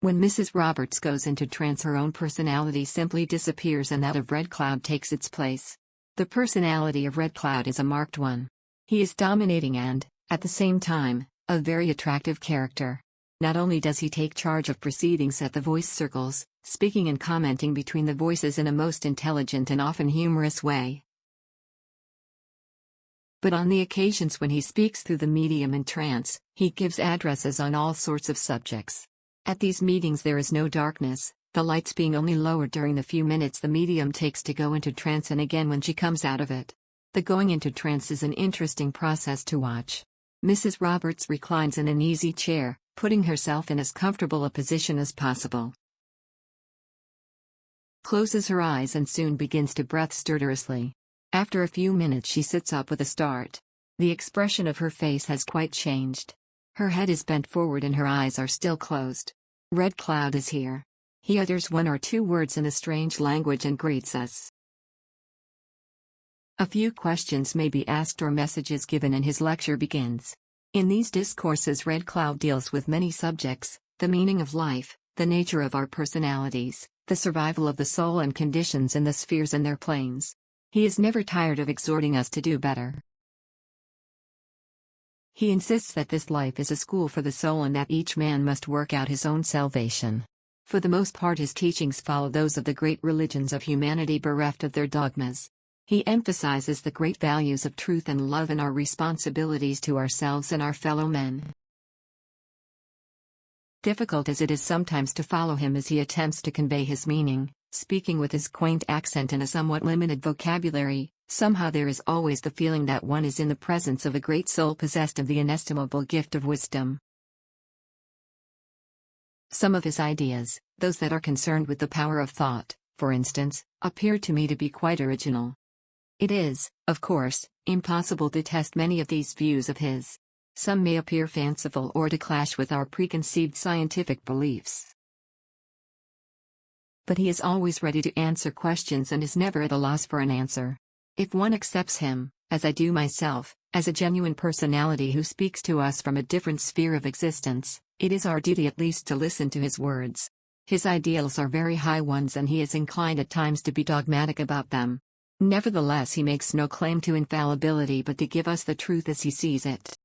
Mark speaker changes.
Speaker 1: When Mrs. Roberts goes into trance, her own personality simply disappears and that of Red Cloud takes its place. The personality of Red Cloud is a marked one. He is dominating and, at the same time, a very attractive character. Not only does he take charge of proceedings at the voice circles, speaking and commenting between the voices in a most intelligent and often humorous way, but on the occasions when he speaks through the medium in trance, he gives addresses on all sorts of subjects. At these meetings there is no darkness, the lights being only lowered during the few minutes the medium takes to go into trance and again when she comes out of it. The going into trance is an interesting process to watch. Mrs. Roberts reclines in an easy chair, putting herself in as comfortable a position as possible. Closes her eyes and soon begins to breathe stertorously. After a few minutes she sits up with a start. The expression of her face has quite changed. Her head is bent forward and her eyes are still closed. Red Cloud is here. He utters one or two words in a strange language and greets us. A few questions may be asked or messages given and his lecture begins. In these discourses Red Cloud deals with many subjects: the meaning of life, the nature of our personalities, the survival of the soul and conditions in the spheres and their planes. He is never tired of exhorting us to do better. He insists that this life is a school for the soul and that each man must work out his own salvation. For the most part his teachings follow those of the great religions of humanity bereft of their dogmas. He emphasizes the great values of truth and love and our responsibilities to ourselves and our fellow men. Difficult as it is sometimes to follow him as he attempts to convey his meaning, speaking with his quaint accent and a somewhat limited vocabulary, somehow there is always the feeling that one is in the presence of a great soul possessed of the inestimable gift of wisdom. Some of his ideas, those that are concerned with the power of thought, for instance, appear to me to be quite original. It is, of course, impossible to test many of these views of his. Some may appear fanciful or to clash with our preconceived scientific beliefs. But he is always ready to answer questions and is never at a loss for an answer. If one accepts him, as I do myself, as a genuine personality who speaks to us from a different sphere of existence, it is our duty at least to listen to his words. His ideals are very high ones and he is inclined at times to be dogmatic about them. Nevertheless he makes no claim to infallibility but to give us the truth as he sees it.